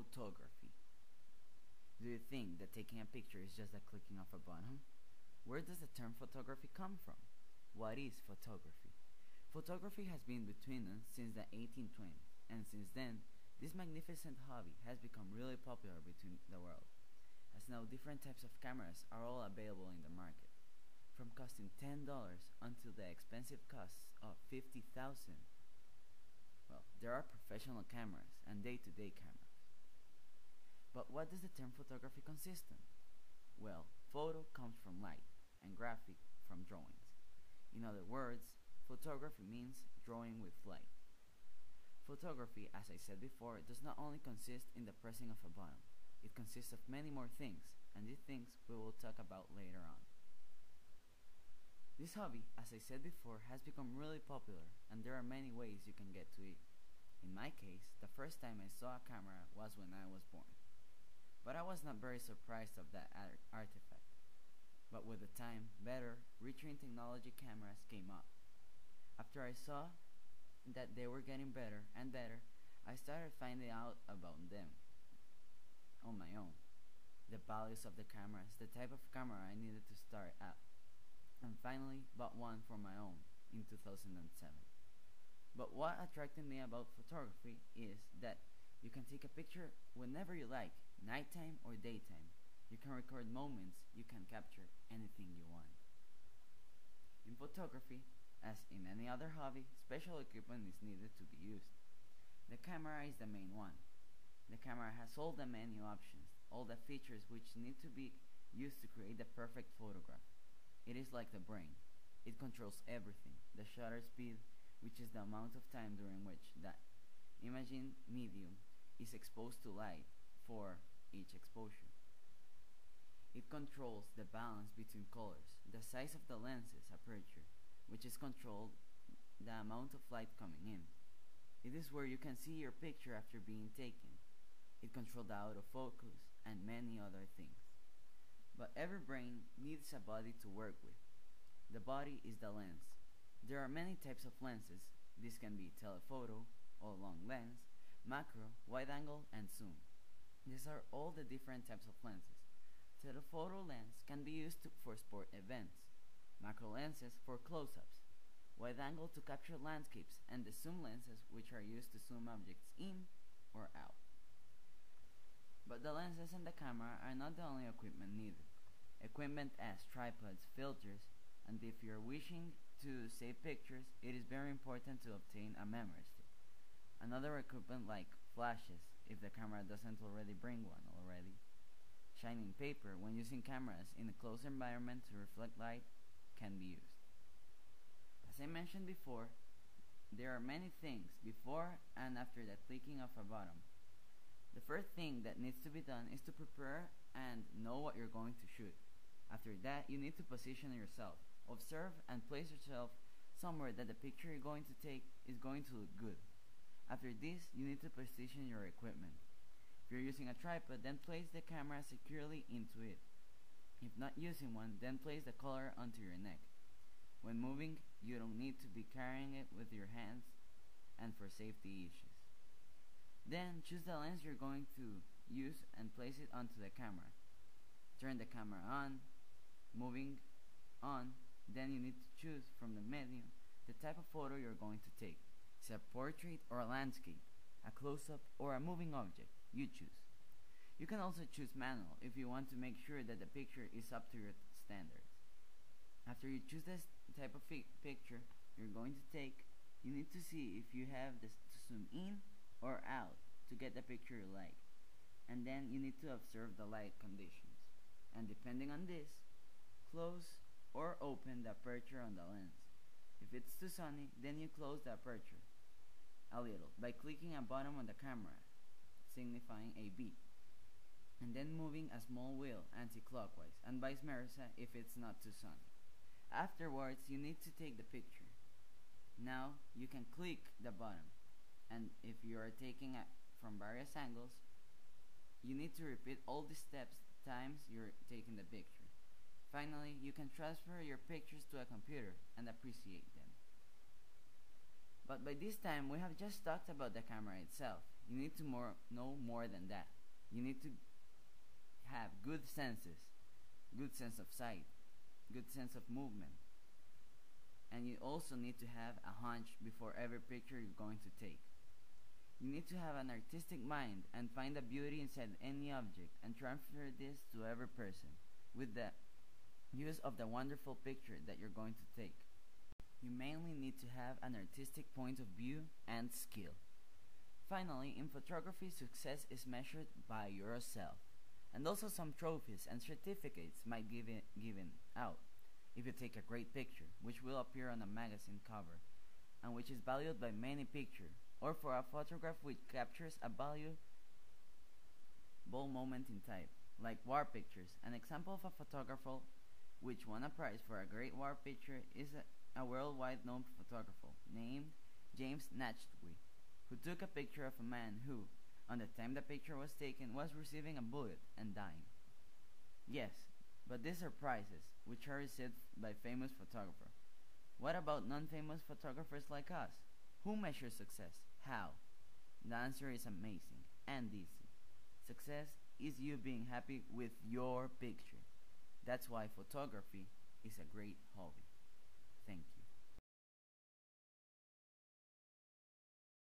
Photography. Do you think that taking a picture is just a clicking of a button? Where does the term photography come from? What is photography? Photography has been between us since the 1820s, and since then, this magnificent hobby has become really popular between the world, as now different types of cameras are all available in the market, from costing $10 until the expensive costs of $50,000. Well, there are professional cameras and day-to-day cameras. But what does the term photography consist in? Well, photo comes from light, and graphic from drawings. In other words, photography means drawing with light. Photography, as I said before, does not only consist in the pressing of a button. It consists of many more things, and these things we will talk about later on. This hobby, as I said before, has become really popular, and there are many ways you can get to it. In my case, the first time I saw a camera was when I was born. But I was not very surprised of that artifact. But with the time, better, richer technology cameras came up. After I saw that they were getting better and better, I started finding out about them on my own. The values of the cameras, the type of camera I needed to start at, and finally bought one for my own in 2007. But what attracted me about photography is that you can take a picture whenever you like, nighttime or daytime. You can record moments, you can capture anything you want. In photography, as in any other hobby, special equipment is needed to be used. The camera is the main one. The camera has all the menu options, all the features which need to be used to create the perfect photograph. It is like the brain. It controls everything. The shutter speed, which is the amount of time during which the imaging medium is exposed to light for each exposure. It controls the balance between colors, the size of the lens's aperture, which is controlled the amount of light coming in. It is where you can see your picture after being taken. It controls the autofocus and many other things. But every brain needs a body to work with. The body is the lens. There are many types of lenses. This can be telephoto, or long lens, macro, wide angle, and zoom. These are all the different types of lenses. Telephoto lens can be used for sport events, macro lenses for close-ups, wide angle to capture landscapes, and the zoom lenses which are used to zoom objects in or out. But the lenses and the camera are not the only equipment needed. Equipment as tripods, filters, and if you're wishing to save pictures, it is very important to obtain a memory stick. Another equipment like flashes, if the camera doesn't already bring one already. Shining paper, when using cameras in a closed environment to reflect light, can be used. As I mentioned before, there are many things before and after the clicking of a button. The first thing that needs to be done is to prepare and know what you're going to shoot. After that, you need to position yourself. Observe and place yourself somewhere that the picture you're going to take is going to look good. After this, you need to position your equipment. If you're using a tripod, then place the camera securely into it. If not using one, then place the collar onto your neck. When moving, you don't need to be carrying it with your hands and for safety issues. Then choose the lens you're going to use and place it onto the camera. Turn the camera on, moving on, then you need to choose from the menu the type of photo you're going to take. Is it a portrait or a landscape, a close-up or a moving object? You choose. You can also choose manual if you want to make sure that the picture is up to your standards. After you choose this type of picture you're going to take, you need to see if you have this to zoom in or out to get the picture you like. And then you need to observe the light conditions. And depending on this, close or open the aperture on the lens. If it's too sunny, then you close the aperture a little by clicking a button on the camera, signifying a B, and then moving a small wheel anti-clockwise, and vice versa if it's not too sunny. Afterwards, you need to take the picture. Now, you can click the button, and if you are taking it from various angles, you need to repeat all the steps times you're taking the picture. Finally, you can transfer your pictures to a computer and appreciate them. But by this time, we have just talked about the camera itself. you need to know more than that. You need to have good senses, good sense of sight, good sense of movement. And you also need to have a hunch before every picture you're going to take. You need to have an artistic mind and find the beauty inside any object and transfer this to every person with the use of the wonderful picture that you're going to take. You mainly need to have an artistic point of view and skill. Finally, in photography, success is measured by yourself, and also some trophies and certificates might be given out if you take a great picture, which will appear on a magazine cover, and which is valued by many pictures, or for a photograph which captures a valuable moment in time, like war pictures. An example of a photographer which won a prize for a great war picture is a worldwide known photographer named James Natchwey, who took a picture of a man who, on the time the picture was taken, was receiving a bullet and dying. Yes, but these are prizes which are received by famous photographers. What about non-famous photographers like us? Who measures success? How? The answer is amazing and easy. Success is you being happy with your picture. That's why photography is a great hobby. Thank you.